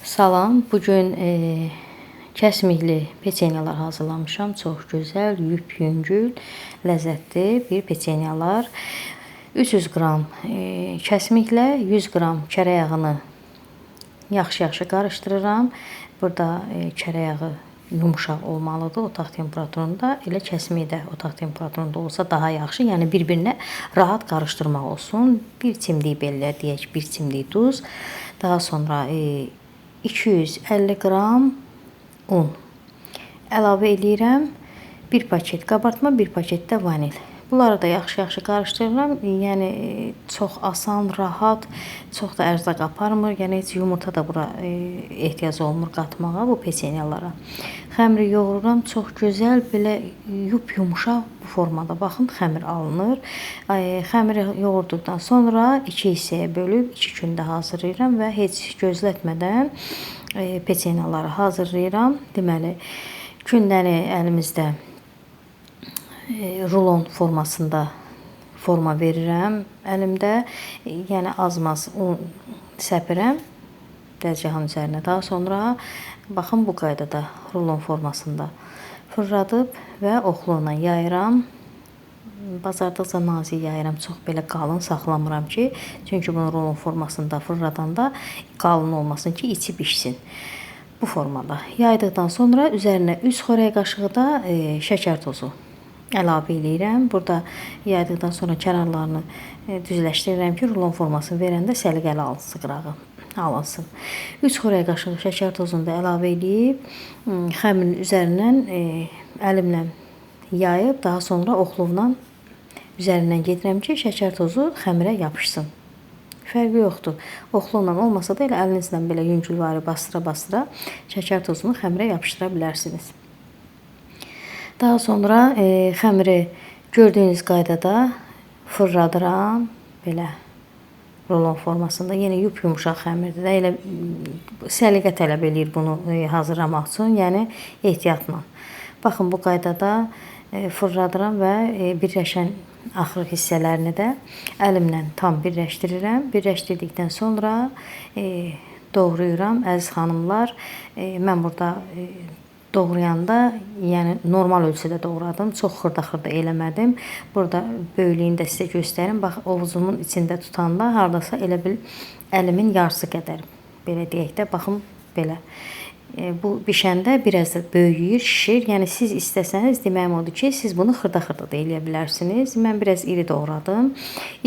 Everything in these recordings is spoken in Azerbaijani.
Salam, bugün kəsmikli peçenyalar hazırlamışam. Çox gözəl, yüngül, ləzzətli bir peçenyalar. 300 qram kəsmiklə 100 qram kərə yağını yaxşı-yaxşı qarışdırıram. Burada kərə yağı yumuşaq olmalıdır otaq temperaturunda. Elə kəsmik də otaq temperaturunda olsa daha yaxşı. Yəni bir-birinə rahat qarışdırmaq olsun. Bir çimdik belə deyək, bir çimdik duz. Daha sonra 250 qram un əlavə edirəm. Bir paket qabartma, bir paket də vanil. Bunları da yaxşı-yaxşı qarışdırıram. Yəni çox asan, rahat, çox da ərzaq aparmır. Yəni heç yumurta da bura ehtiyac olmur qatmağa bu peçenyalara. Xəmiri yoğururam. Çox gözəl belə yumuşaq bu formada. Baxın, xəmir alınır. Xəmiri yoğurduqdan sonra 2 hissəyə bölüb 2 gündə hazırlayıram və heç gözlətmədən peçenyaları hazırlayıram. Deməli, gündəni əlimizdə rulon formasında forma verirəm əlimdə. Yəni az-maz un səpirəm dəzgahın üzərinə. Daha sonra baxın bu qaydada rulon formasında fırladıb və oxluqla yayıram. Bacardıqca nazik yayıram. Çox belə qalın saxlamıram ki, çünki bunu rulon formasında fırladanda qalın olmasın ki, içi bişsin. Bu formada yaydıqdan sonra üzərinə 3 xörək qaşığı da şəkər tozu əlavə edirəm. Burada yaydıqdan sonra kənarlarını düzləşdirirəm ki, rulon formasını verəndə səliqəli alınsın qırağı. Alınsın. 3 xörək qaşığı şəkər tozunu da əlavə edib xəmirin üzərindən əlimlə yayıb daha sonra oxluqla üzərindən gedirəm ki, şəkər tozu xəmirə yapışsın. Fərqi yoxdur. Oxluqla olmasa da elə əlinizlə belə yüngülvari bastıra-bastıra şəkər tozunu xəmirə yapışdıra bilərsiniz. Daha sonra xəmiri gördüyünüz qaydada fırladıram. Belə rulon formasında. Yenə yumuşaq xəmirdir. Elə səliqə tələb eləyir bunu hazırlamaq üçün. Yəni ehtiyatla. Baxın, bu qaydada fırladıram və birləşən axır hissələrini də əlimlə tam birləşdirirəm. Birləşdirdikdən sonra doğrayıram. Əziz xanımlar, mən burada doğrayanda, yəni normal ölçüdə doğradım. Çox xırda-xırda eləmədim. Burada böyüklüyünü də sizə göstərim. Bax, ovucumun içində tutanda hardasa elə bil əlimin yarısı qədər. Belə deyək də, baxın, belə. Bu bişəndə biraz da böyüyür, şişir. Yəni siz istəsəniz deməyim odur ki, siz bunu xırda-xırda da eləyə bilərsiniz. Mən biraz iri doğradım.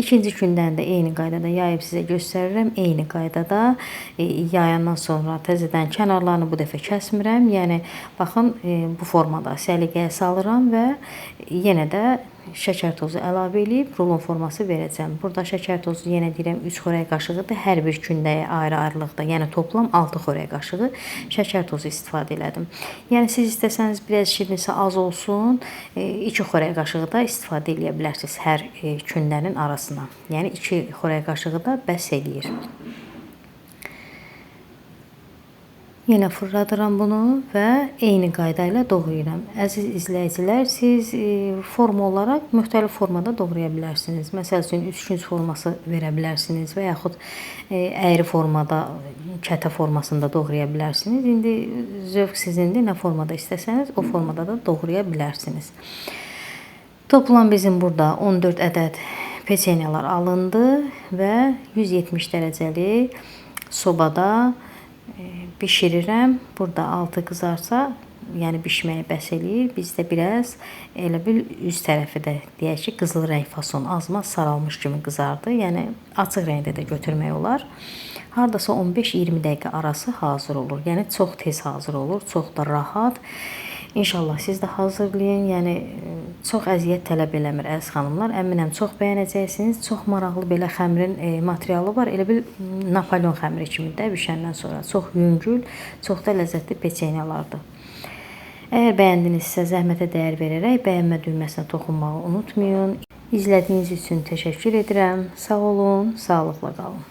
İkinci gündən də eyni qaydada yayıb sizə göstərirəm. Eyni qaydada yayandan sonra təzədən kənarlarını bu dəfə kəsmirəm. Yəni baxın, bu formada səliqəyə salıram və yenə də şəkər tozu əlavə edib rulon forması verəcəm. Burada şəkər tozu yenə deyirəm 3 xörək qaşığıdır. Hər bir gündəyə ayrı-ayrılıqda, yəni toplam 6 xörək qaşığı şəkər tozu istifadə elədim. Yəni siz istəsəniz biraz şirinsə az olsun, 2 xörək qaşığı da istifadə edə bilərsiniz hər gündənin arasına. Yəni 2 xörək qaşığı da bəs eləyir. Yenə fırladıram bunu və eyni qayda ilə doğrayıram. Əziz izləyicilər, siz forma olaraq müxtəlif formada doğraya bilərsiniz. Məsəl üçün 3 forması verə bilərsiniz və yaxud əyri formada, kətə formasında doğraya bilərsiniz. İndi zövq sizindir, nə formada istəsəniz o formada da doğraya bilərsiniz. Toplam bizim burada 14 ədəd peçenyalar alındı və 170 dərəcəli sobada bişirirəm. Burada altı qızarsa, yəni bişməyə bəs eləyir. Bizdə biraz elə bil üst tərəfi də deyək ki, qızıl rəng fason az-maz saralmış kimi qızardı. Yəni açıq rəngdə də götürmək olar. Hardasa 15-20 dəqiqə arası hazır olur. Yəni çox tez hazır olur, çox da rahat. İnşallah siz də hazırlayın. Yəni çox əziyyət tələb eləmir əziz xanımlar. Əminəm çox bəyənəcəksiniz. Çox maraqlı belə xəmirin materialı var. Elə bil Napolyon xəmiri kimi də bişəndən sonra. Çox yüngül, çox da ləzzətli peçenyalardır. Əgər bəyəndinizsə zəhmətə dəyər verərək bəyənmə düyməsinə toxunmağı unutmayın. İzlədiyiniz üçün təşəkkür edirəm. Sağ olun, sağlıqla qalın.